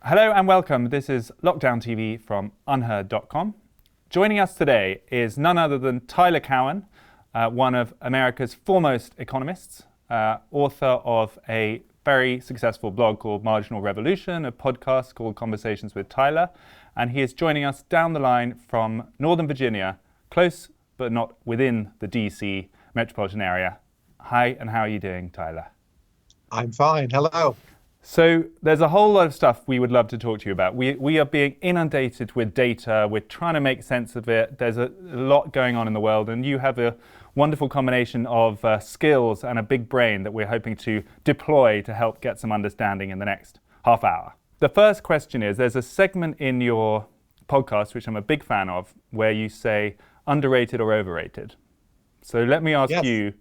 Hello and welcome. This is Lockdown TV from unheard.com. Joining us today is none other than Tyler Cowen, one of America's foremost economists, author of a very successful blog called Marginal Revolution, a podcast called Conversations with Tyler, and he is joining us down the line from Northern Virginia, close but not within the DC metropolitan area. Hi, and how are you doing, Tyler? I'm fine. Hello. So there's a whole lot of stuff we would love to talk to you about. We are being inundated with data. We're trying to make sense of it. There's a lot going on in the world, and you have a wonderful combination of skills and a big brain that we're hoping to deploy to help get some understanding in the next half hour. The first question is, there's a segment in your podcast, which I'm a big fan of, where you say underrated or overrated. So let me ask you,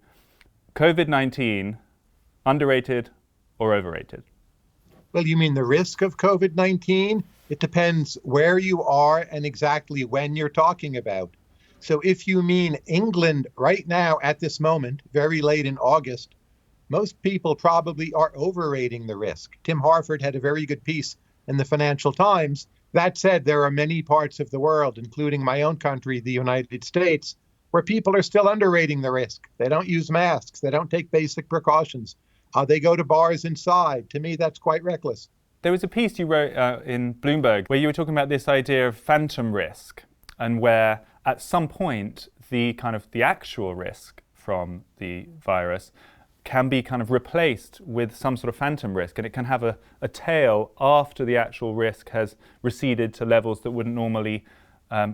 COVID-19, underrated or overrated? Well, you mean the risk of COVID-19? It depends where you are and exactly when you're talking about. So if you mean England right now at this moment, very late in August, most people probably are overrating the risk. Tim Harford had a very good piece in the Financial Times. That said, there are many parts of the world, including my own country, the United States, where people are still underrating the risk. They don't use masks. They don't take basic precautions. They go to bars inside. To me, that's quite reckless. There was a piece you wrote in Bloomberg where you were talking about this idea of phantom risk, and where at some point the actual risk from the virus can be kind of replaced with some sort of phantom risk, and it can have a tail after the actual risk has receded to levels that wouldn't normally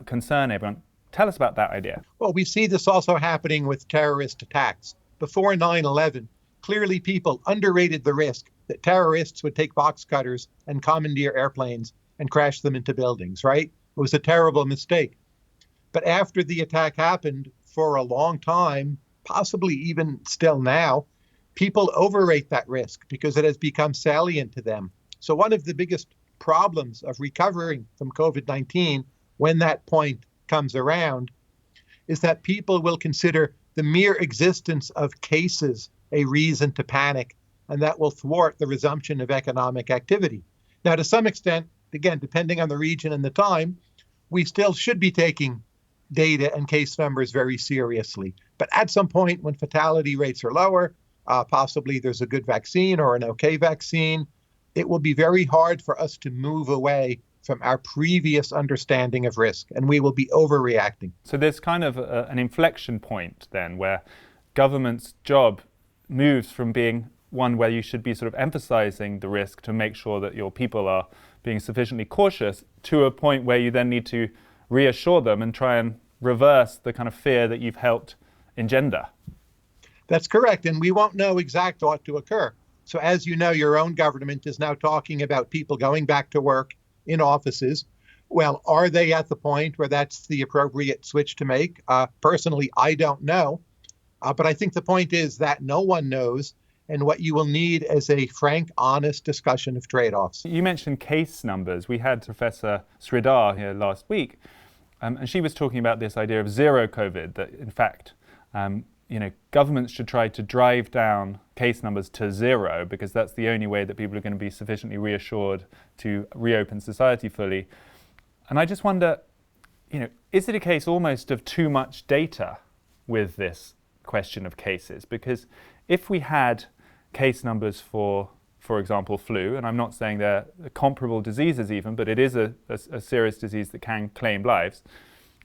concern everyone. Tell us about that idea. Well, we see this also happening with terrorist attacks. Before 9/11, clearly people underrated the risk that terrorists would take box cutters and commandeer airplanes and crash them into buildings, right? It was a terrible mistake. But after the attack happened, for a long time, possibly even still now, people overrate that risk because it has become salient to them. So one of the biggest problems of recovering from COVID-19 when that point comes around is that people will consider the mere existence of cases a reason to panic, and that will thwart the resumption of economic activity. Now, to some extent, again, depending on the region and the time, we still should be taking data and case numbers very seriously. But at some point when fatality rates are lower, possibly there's a good vaccine or an okay vaccine, it will be very hard for us to move away from our previous understanding of risk, and we will be overreacting. So there's kind of an inflection point then where government's job moves from being one where you should be sort of emphasizing the risk to make sure that your people are being sufficiently cautious, to a point where you then need to reassure them and try and reverse the kind of fear that you've helped engender. That's correct, and we won't know exactly what to occur. So as you know, your own government is now talking about people going back to work in offices. Well, are they at the point where that's the appropriate switch to make? Personally, I don't know. But I think the point is that no one knows, and what you will need is a frank, honest discussion of trade-offs. You mentioned case numbers. We had Professor Sridhar here last week, and she was talking about this idea of zero COVID, that in fact, governments should try to drive down case numbers to zero, because that's the only way that people are going to be sufficiently reassured to reopen society fully. And I just wonder, is it a case almost of too much data with this question of cases? Because if we had case numbers for example, flu, and I'm not saying they're comparable diseases even, but it is a serious disease that can claim lives.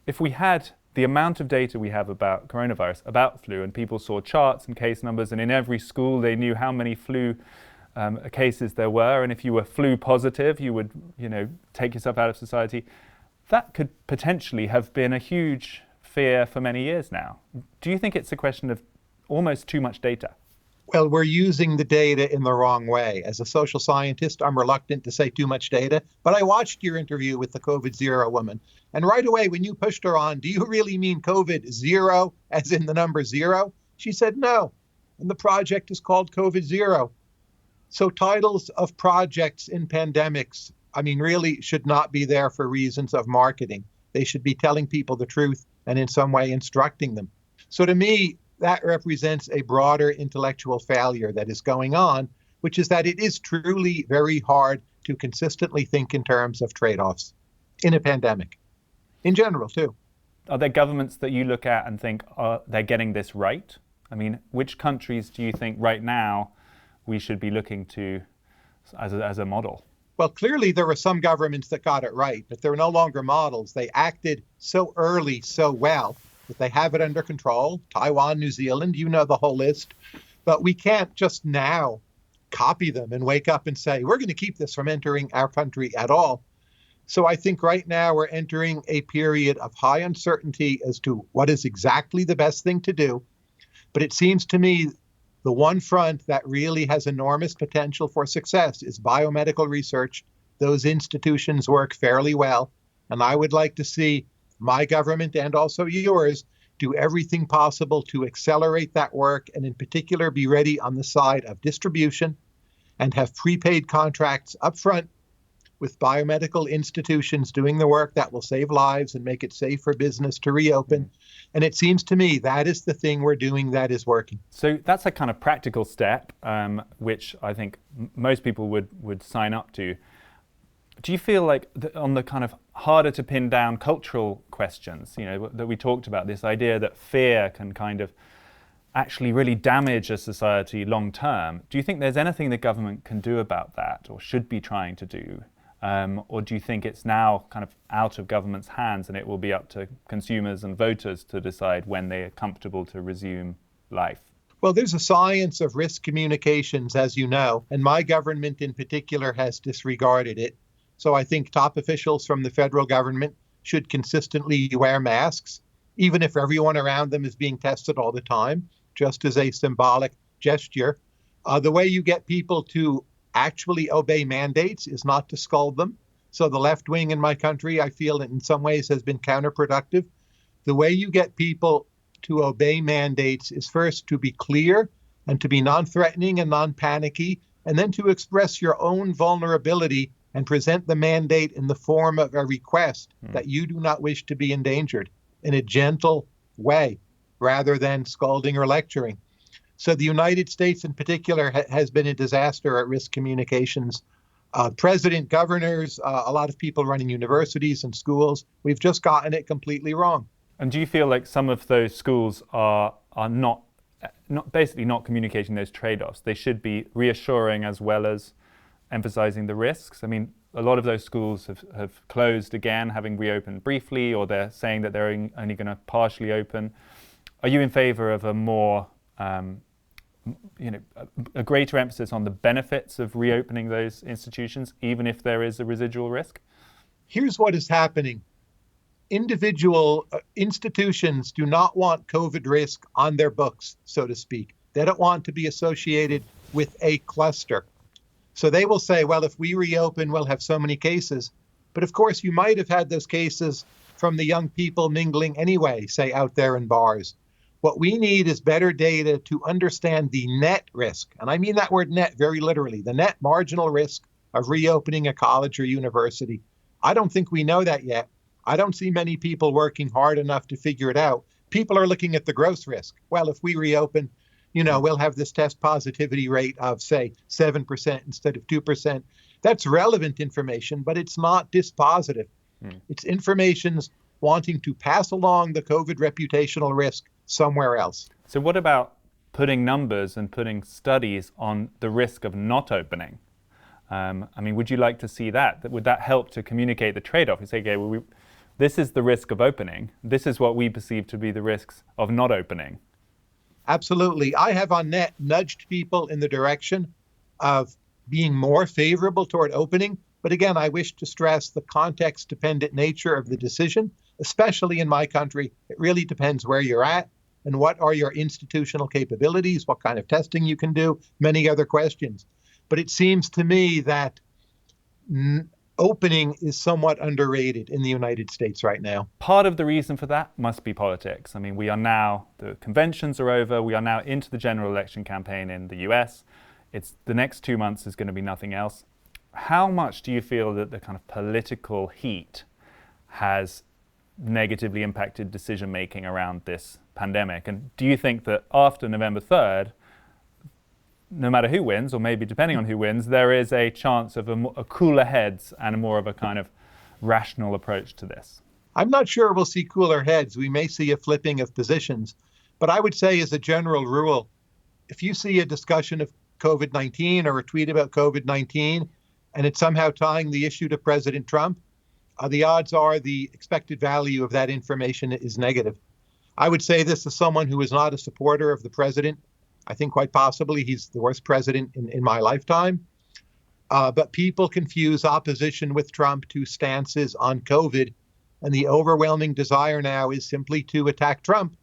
If we had the amount of data we have about coronavirus, about flu, and people saw charts and case numbers, and in every school they knew how many flu cases there were, and if you were flu positive, you would, take yourself out of society. That could potentially have been a huge fear for many years now. Do you think it's a question of almost too much data? Well, we're using the data in the wrong way. As a social scientist, I'm reluctant to say too much data, but I watched your interview with the COVID zero woman. And right away, when you pushed her on, do you really mean COVID zero, as in the number zero? She said no. And the project is called COVID zero. So titles of projects in pandemics, really should not be there for reasons of marketing. They should be telling people the truth and in some way instructing them. So to me, that represents a broader intellectual failure that is going on, which is that it is truly very hard to consistently think in terms of trade-offs in a pandemic, in general, too. Are there governments that you look at and think they're getting this right? I mean, which countries do you think right now we should be looking to as a model? Well, clearly there were some governments that got it right, but they're no longer models. They acted so early, so well, that they have it under control. Taiwan, New Zealand, you know the whole list. But we can't just now copy them and wake up and say, we're going to keep this from entering our country at all. So I think right now we're entering a period of high uncertainty as to what is exactly the best thing to do. But it seems to me the one front that really has enormous potential for success is biomedical research. Those institutions work fairly well. And I would like to see my government and also yours do everything possible to accelerate that work, and in particular be ready on the side of distribution and have prepaid contracts up front with biomedical institutions doing the work that will save lives and make it safe for business to reopen. And it seems to me that is the thing we're doing that is working. So that's a kind of practical step, which I think most people would sign up to. Do you feel like on the kind of harder to pin down cultural questions, that we talked about, this idea that fear can kind of actually really damage a society long term, do you think there's anything the government can do about that or should be trying to do? Or do you think it's now kind of out of government's hands and it will be up to consumers and voters to decide when they are comfortable to resume life? Well, there's a science of risk communications, as you know, and my government in particular has disregarded it. So I think top officials from the federal government should consistently wear masks, even if everyone around them is being tested all the time, just as a symbolic gesture. The way you get people to actually obey mandates is not to scold them. So the left wing in my country, I feel in some ways has been counterproductive. The way you get people to obey mandates is first to be clear and to be non-threatening and non-panicky, and then to express your own vulnerability and present the mandate in the form of a request that you do not wish to be endangered in a gentle way, rather than scolding or lecturing. So the United States in particular has been a disaster at risk communications. President, governors, a lot of people running universities and schools, we've just gotten it completely wrong. And do you feel like some of those schools are not basically not communicating those trade-offs? They should be reassuring as well as emphasizing the risks. I mean, a lot of those schools have closed again, having reopened briefly, or they're saying that they're only going to partially open. Are you in favor of a more, a greater emphasis on the benefits of reopening those institutions, even if there is a residual risk? Here's what is happening. Individual institutions do not want COVID risk on their books, so to speak. They don't want to be associated with a cluster. So they will say, well, if we reopen, we'll have so many cases. But of course, you might have had those cases from the young people mingling anyway, say out there in bars. What we need is better data to understand the net risk. And I mean that word net very literally, the net marginal risk of reopening a college or university. I don't think we know that yet. I don't see many people working hard enough to figure it out. People are looking at the gross risk. Well, if we reopen, we'll have this test positivity rate of, say, 7% instead of 2%. That's relevant information, but it's not dispositive. It's information's wanting to pass along the COVID reputational risk somewhere else. So what about putting numbers and putting studies on the risk of not opening? Would you like to see that? Would that help to communicate the trade-off? You say, okay, well, this is the risk of opening. This is what we perceive to be the risks of not opening. Absolutely. I have on net nudged people in the direction of being more favorable toward opening. But again, I wish to stress the context-dependent nature of the decision, especially in my country. It really depends where you're at and what are your institutional capabilities, what kind of testing you can do, many other questions. But it seems to me that opening is somewhat underrated in the United States right now. Part of the reason for that must be politics. The conventions are over, we are now into the general election campaign in the US. The next 2 months is going to be nothing else. How much do you feel that the kind of political heat has negatively impacted decision-making around this pandemic? And do you think that after November 3rd, no matter who wins, or maybe depending on who wins, there is a chance of a cooler heads and a more of a kind of rational approach to this? I'm not sure we'll see cooler heads. We may see a flipping of positions. But I would say, as a general rule, if you see a discussion of COVID-19 or a tweet about COVID-19, and it's somehow tying the issue to President Trump, the odds are the expected value of that information is negative. I would say this as someone who is not a supporter of the president. I think quite possibly he's the worst president in my lifetime. But people confuse opposition with Trump to stances on COVID. And the overwhelming desire now is simply to attack Trump.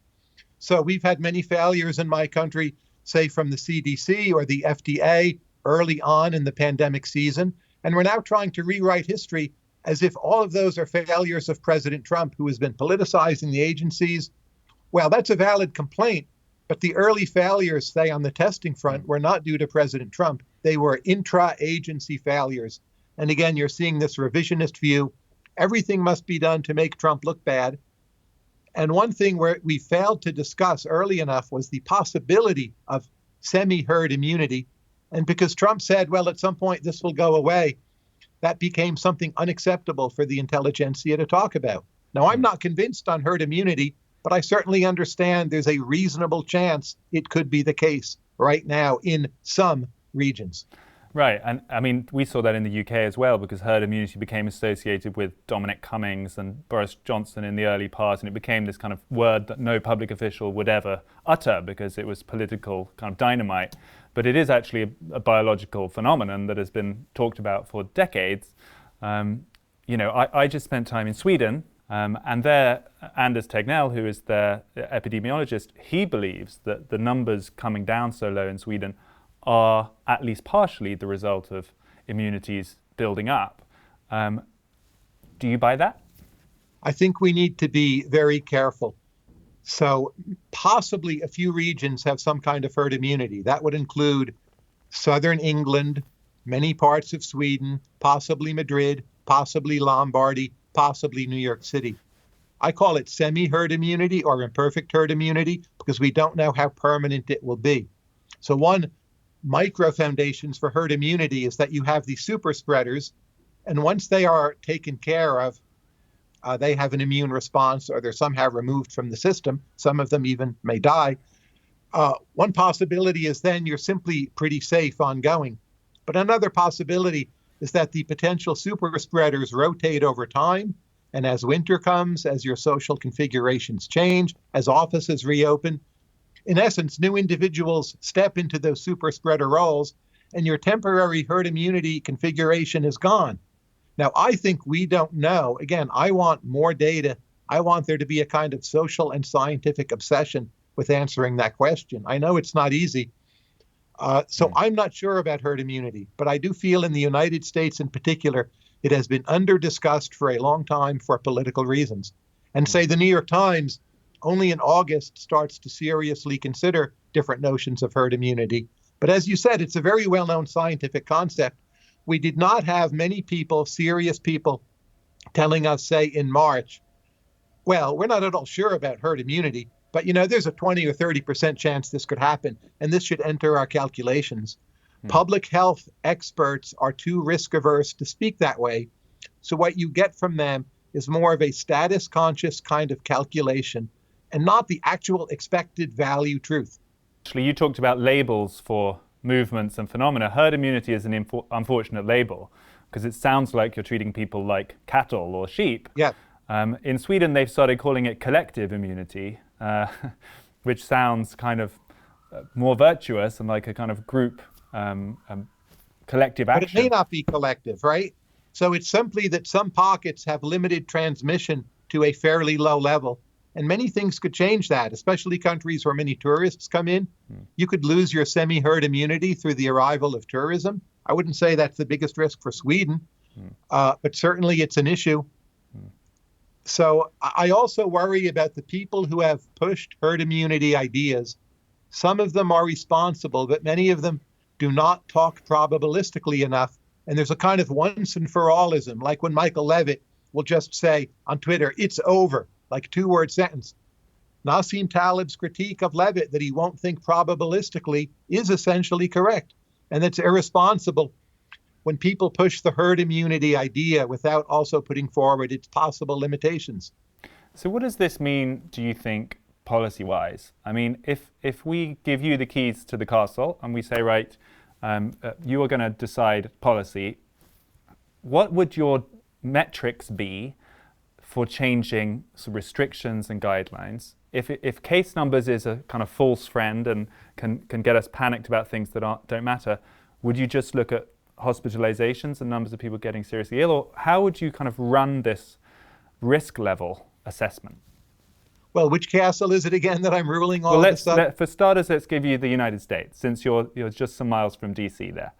So we've had many failures in my country, say from the CDC or the FDA early on in the pandemic season. And we're now trying to rewrite history as if all of those are failures of President Trump, who has been politicizing the agencies. Well, that's a valid complaint. But the early failures, say, on the testing front, were not due to President Trump. They were intra-agency failures. And again, you're seeing this revisionist view. Everything must be done to make Trump look bad. And one thing where we failed to discuss early enough was the possibility of semi-herd immunity. And because Trump said, well, at some point this will go away, that became something unacceptable for the intelligentsia to talk about. Now, I'm not convinced on herd immunity, but I certainly understand there's a reasonable chance it could be the case right now in some regions. Right. And I mean, we saw that in the UK as well, because herd immunity became associated with Dominic Cummings and Boris Johnson in the early part. And it became this kind of word that no public official would ever utter because it was political kind of dynamite. But it is actually a biological phenomenon that has been talked about for decades. I just spent time in Sweden. And there, Anders Tegnell, who is their epidemiologist, he believes that the numbers coming down so low in Sweden are at least partially the result of immunities building up. Do you buy that? I think we need to be very careful. So possibly a few regions have some kind of herd immunity. That would include southern England, many parts of Sweden, possibly Madrid, possibly Lombardy, possibly New York City. I call it semi-herd immunity or imperfect herd immunity because we don't know how permanent it will be. So one micro foundations for herd immunity is that you have these super spreaders, and once they are taken care of, they have an immune response or they're somehow removed from the system. Some of them even may die. One possibility is then you're simply pretty safe ongoing. But another possibility is that the potential super spreaders rotate over time. And as winter comes, as your social configurations change, as offices reopen, in essence, new individuals step into those super spreader roles, and your temporary herd immunity configuration is gone. Now, I think we don't know. Again, I want more data. I want there to be a kind of social and scientific obsession with answering that question. I know it's not easy. So I'm not sure about herd immunity, but I do feel in the United States in particular, it has been under-discussed for a long time for political reasons. And say the New York Times only in August starts to seriously consider different notions of herd immunity. But as you said, it's a very well-known scientific concept. We did not have many people, serious people, telling us, say, in March, well, we're not at all sure about herd immunity, but, there's a 20 or 30% chance this could happen, and this should enter our calculations. Public health experts are too risk-averse to speak that way. So what you get from them is more of a status-conscious kind of calculation and not the actual expected value truth. Actually, you talked about labels for movements and phenomena. Herd immunity is an unfortunate label because it sounds like you're treating people like cattle or sheep. Yeah. In Sweden, they've started calling it collective immunity, which sounds kind of more virtuous and like a kind of group collective action. But it may not be collective, right? So it's simply that some pockets have limited transmission to a fairly low level. And many things could change that, especially countries where many tourists come in. You could lose your semi-herd immunity through the arrival of tourism. I wouldn't say that's the biggest risk for Sweden, but certainly it's an issue. So I also worry about the people who have pushed herd immunity ideas. Some of them are responsible, but many of them do not talk probabilistically enough. And there's a kind of once and for allism, like when Michael Levitt will just say on Twitter, it's over, like 2-word sentence. Nassim Taleb's critique of Levitt that he won't think probabilistically is essentially correct. And it's irresponsible when people push the herd immunity idea without also putting forward its possible limitations. So what does this mean, do you think, policy-wise? I mean, if we give you the keys to the castle and we say, right, you are going to decide policy, what would your metrics be for changing some restrictions and guidelines? If case numbers is a kind of false friend and can get us panicked about things that don't matter, would you just look at hospitalizations and numbers of people getting seriously ill? Or how would you kind of run this risk level assessment? Well, which castle is it again that I'm ruling all of a sudden? For starters, let's give you the United States, since you're just some miles from DC there.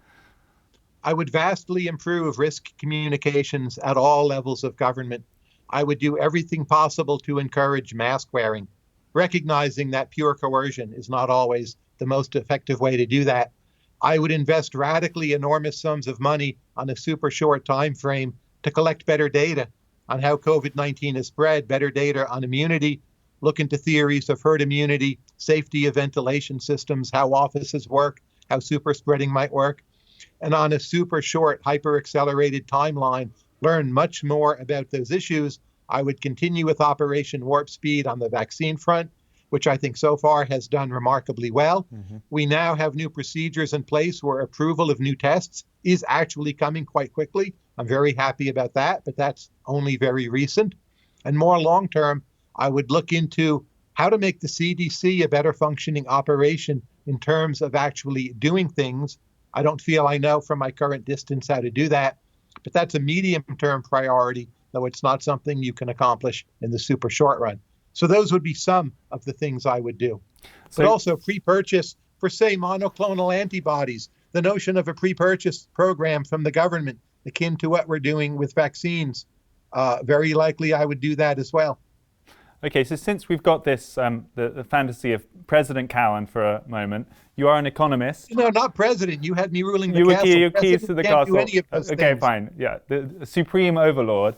I would vastly improve risk communications at all levels of government. I would do everything possible to encourage mask wearing, recognizing that pure coercion is not always the most effective way to do that. I would invest radically enormous sums of money on a super short time frame to collect better data on how COVID-19 is spread, better data on immunity, look into theories of herd immunity, safety of ventilation systems, how offices work, how super spreading might work, and on a super short, hyper-accelerated timeline, learn much more about those issues. I would continue with Operation Warp Speed on the vaccine front, which I think so far has done remarkably well. Mm-hmm. We now have new procedures in place where approval of new tests is actually coming quite quickly. I'm very happy about that, but that's only very recent. And more long-term, I would look into how to make the CDC a better functioning operation in terms of actually doing things. I don't feel I know from my current distance how to do that, but that's a medium-term priority, though it's not something you can accomplish in the super short run. So those would be some of the things I would do. But also pre-purchase for, say, monoclonal antibodies, the notion of a pre-purchase program from the government, akin to what we're doing with vaccines. Very likely I would do that as well. Okay, so since we've got this, the fantasy of President Cowen for a moment, you are an economist. No, not president. You had me ruling the castle. You were keys to the castle. Do any of those okay, things. Fine. Yeah, the supreme overlord.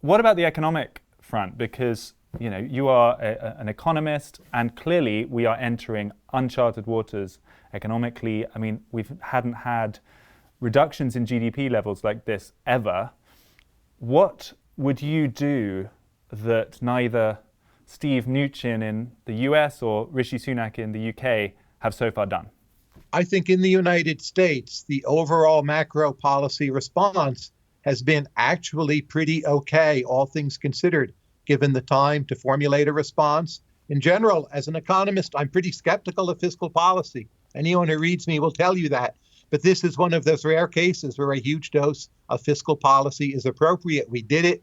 What about the economic front? Because you are an economist, and clearly we are entering uncharted waters economically. I mean, we hadn't had reductions in GDP levels like this ever. What would you do that neither Steve Mnuchin in the US or Rishi Sunak in the UK have so far done? I think in the United States, the overall macro policy response has been actually pretty okay, all things considered, given the time to formulate a response. In general, as an economist, I'm pretty skeptical of fiscal policy. Anyone who reads me will tell you that. But this is one of those rare cases where a huge dose of fiscal policy is appropriate. We did it.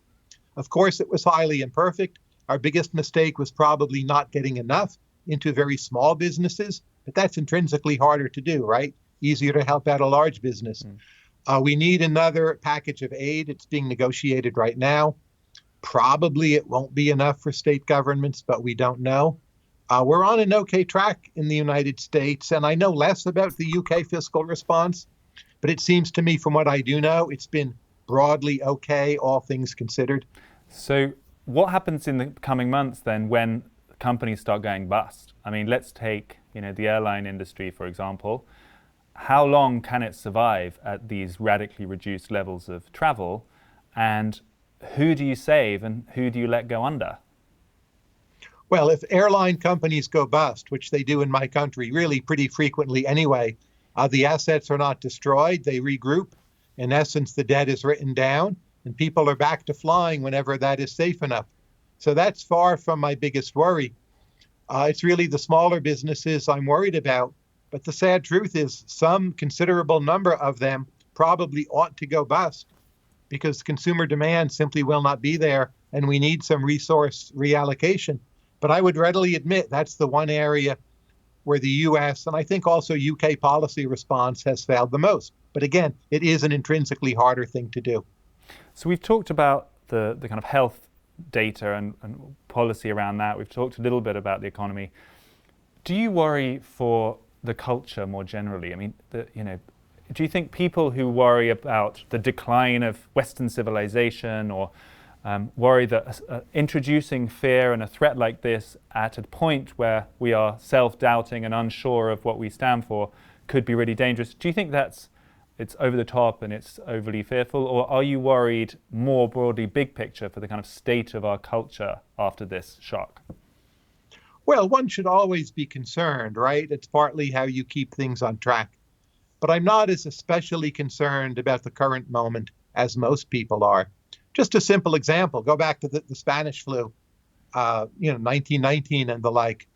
Of course, it was highly imperfect. Our biggest mistake was probably not getting enough into very small businesses, but that's intrinsically harder to do, right? Easier to help out a large business. We need another package of aid. It's being negotiated right now. Probably it won't be enough for state governments, but we don't know. We're on an okay track in the United States, and I know less about the UK fiscal response, but it seems to me, from what I do know, it's been broadly okay, all things considered. So what happens in the coming months then when companies start going bust? I mean, let's take the airline industry, for example. How long can it survive at these radically reduced levels of travel? And who do you save and who do you let go under? Well, if airline companies go bust, which they do in my country really pretty frequently anyway, the assets are not destroyed, they regroup. In essence, the debt is written down and people are back to flying whenever that is safe enough. So that's far from my biggest worry. It's really the smaller businesses I'm worried about. But the sad truth is some considerable number of them probably ought to go bust because consumer demand simply will not be there and we need some resource reallocation. But I would readily admit that's the one area where the US and I think also UK policy response has failed the most. But again, it is an intrinsically harder thing to do. So we've talked about the kind of health data and policy around that. We've talked a little bit about the economy. Do you worry for the culture more generally? I mean, do you think people who worry about the decline of Western civilization or worry that introducing fear and a threat like this at a point where we are self-doubting and unsure of what we stand for could be really dangerous. Do you think it's over the top and it's overly fearful, or are you worried more broadly, big picture, for the kind of state of our culture after this shock? Well, one should always be concerned, right? It's partly how you keep things on track. But I'm not as especially concerned about the current moment as most people are. Just a simple example, go back to the Spanish flu, 1919 and the like.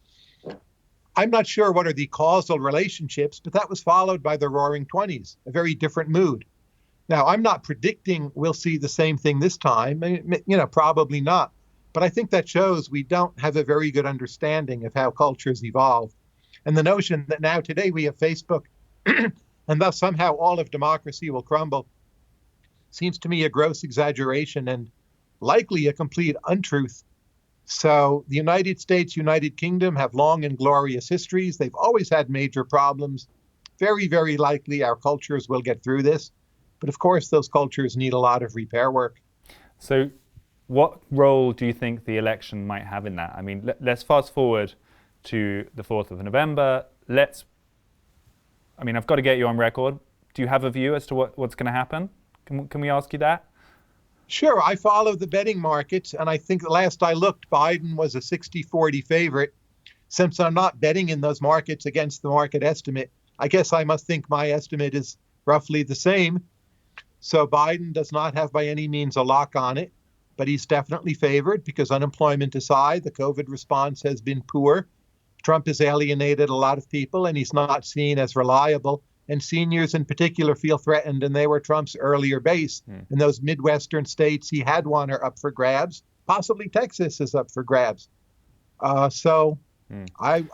I'm not sure what are the causal relationships, but that was followed by the Roaring '20s, a very different mood. Now, I'm not predicting we'll see the same thing this time, probably not. But I think that shows we don't have a very good understanding of how cultures evolve. And the notion that now today we have Facebook and thus somehow all of democracy will crumble seems to me a gross exaggeration and likely a complete untruth. So the United States, United Kingdom have long and glorious histories. They've always had major problems. Very, very likely our cultures will get through this. But of course, those cultures need a lot of repair work. So what role do you think the election might have in that? I mean, let's fast forward to the 4th of November. I've got to get you on record. Do you have a view as to what's going to happen? Can we ask you that? Sure. I follow the betting markets, and I think the last I looked, Biden was a 60-40 favorite. Since I'm not betting in those markets against the market estimate, I guess I must think my estimate is roughly the same. So Biden does not have by any means a lock on it, but he's definitely favored because unemployment aside, the COVID response has been poor. Trump has alienated a lot of people, and he's not seen as reliable. And seniors in particular feel threatened, and they were Trump's earlier base. In those Midwestern states, he had one are up for grabs. Possibly Texas is up for grabs. I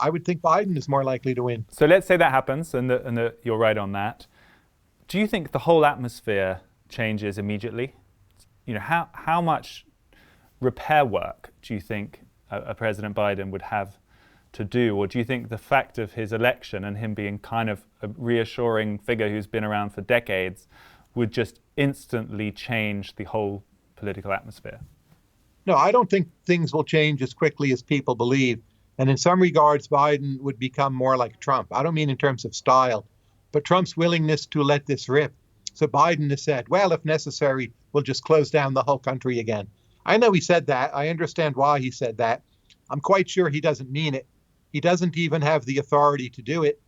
would think Biden is more likely to win. So let's say that happens, and you're right on that. Do you think the whole atmosphere changes immediately? How much repair work do you think a President Biden would have to do? Or do you think the fact of his election and him being kind of a reassuring figure who's been around for decades would just instantly change the whole political atmosphere? No, I don't think things will change as quickly as people believe. And in some regards, Biden would become more like Trump. I don't mean in terms of style, but Trump's willingness to let this rip. So Biden has said, well, if necessary, we'll just close down the whole country again. I know he said that. I understand why he said that. I'm quite sure he doesn't mean it. He doesn't even have the authority to do it.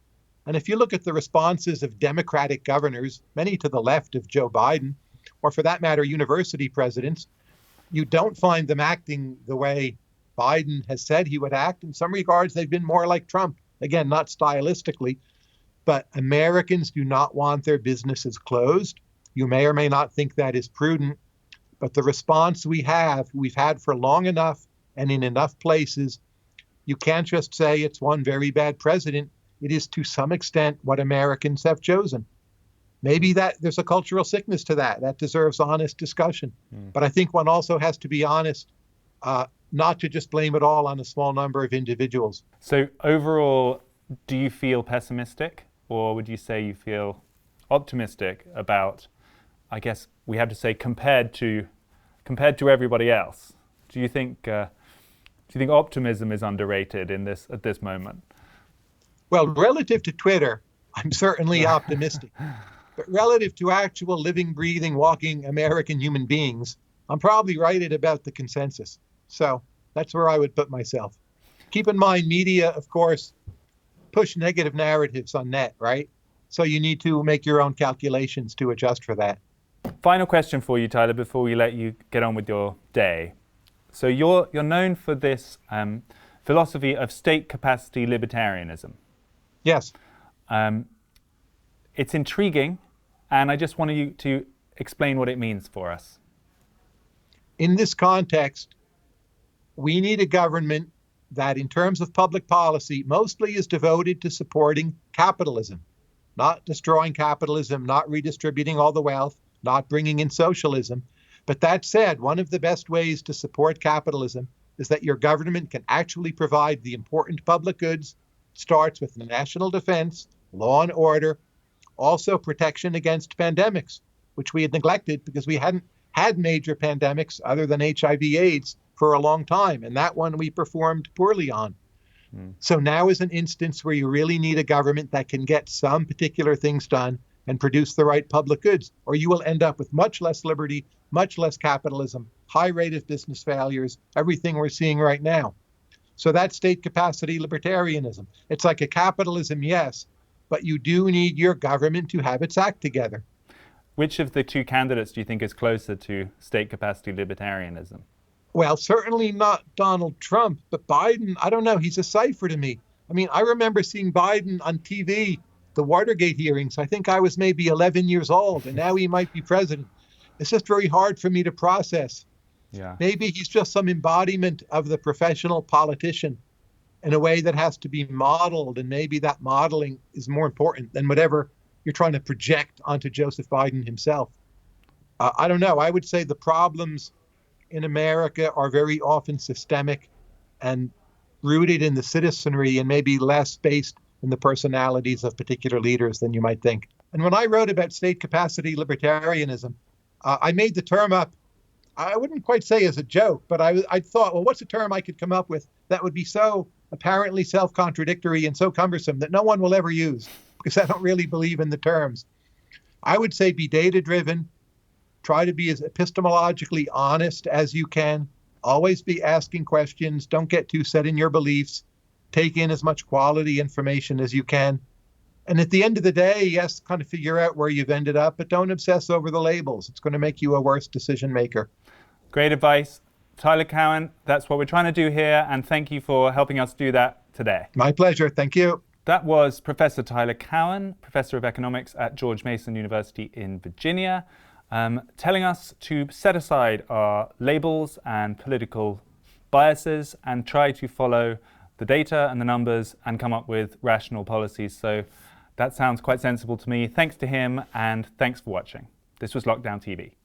And if you look at the responses of Democratic governors, many to the left of Joe Biden, or for that matter, university presidents, you don't find them acting the way Biden has said he would act. In some regards, they've been more like Trump. Again, not stylistically, but Americans do not want their businesses closed. You may or may not think that is prudent, but the response we've had for long enough and in enough places. You can't just say it's one very bad president. It is to some extent what Americans have chosen. Maybe that there's a cultural sickness to that. That deserves honest discussion. But I think one also has to be honest, not to just blame it all on a small number of individuals. So overall, do you feel pessimistic, or would you say you feel optimistic about, I guess we have to say, compared to everybody else? Do you think optimism is underrated at this moment? Well, relative to Twitter, I'm certainly optimistic. But relative to actual living, breathing, walking American human beings, I'm probably right at about the consensus. So that's where I would put myself. Keep in mind, media, of course, push negative narratives on net, right? So you need to make your own calculations to adjust for that. Final question for you, Tyler, before we let you get on with your day. So you're known for this philosophy of state capacity libertarianism. Yes. It's intriguing, and I just wanted you to explain what it means for us. In this context, we need a government that, in terms of public policy, mostly is devoted to supporting capitalism, not destroying capitalism, not redistributing all the wealth, not bringing in socialism. But that said, one of the best ways to support capitalism is that your government can actually provide the important public goods. It starts with national defense, law and order, also protection against pandemics, which we had neglected because we hadn't had major pandemics other than HIV/AIDS for a long time, and that one we performed poorly on. So now is an instance where you really need a government that can get some particular things done and produce the right public goods, or you will end up with much less liberty, much less capitalism, high rate of business failures, everything we're seeing right now. So that's state capacity libertarianism. It's like a capitalism, yes, but you do need your government to have its act together. Which of the two candidates do you think is closer to state capacity libertarianism? Well, certainly not Donald Trump, but Biden, I don't know, he's a cipher to me. I mean, I remember seeing Biden on TV, the Watergate hearings. I think I was maybe 11 years old, and now he might be president. It's just very hard for me to process. Yeah. Maybe he's just some embodiment of the professional politician in a way that has to be modeled, and maybe that modeling is more important than whatever you're trying to project onto Joseph Biden himself. I don't know. I would say the problems in America are very often systemic and rooted in the citizenry and maybe less based in the personalities of particular leaders than you might think. And when I wrote about state capacity libertarianism, I made the term up, I wouldn't quite say as a joke, but I thought, well, what's a term I could come up with that would be so apparently self-contradictory and so cumbersome that no one will ever use, because I don't really believe in the terms. I would say be data-driven, try to be as epistemologically honest as you can, always be asking questions, don't get too set in your beliefs, take in as much quality information as you can. And at the end of the day, yes, kind of figure out where you've ended up, but don't obsess over the labels. It's going to make you a worse decision maker. Great advice. Tyler Cowen, that's what we're trying to do here, and thank you for helping us do that today. My pleasure. Thank you. That was Professor Tyler Cowen, Professor of Economics at George Mason University in Virginia, telling us to set aside our labels and political biases and try to follow the data and the numbers and come up with rational policies. So that sounds quite sensible to me. Thanks to him, and thanks for watching. This was Lockdown TV.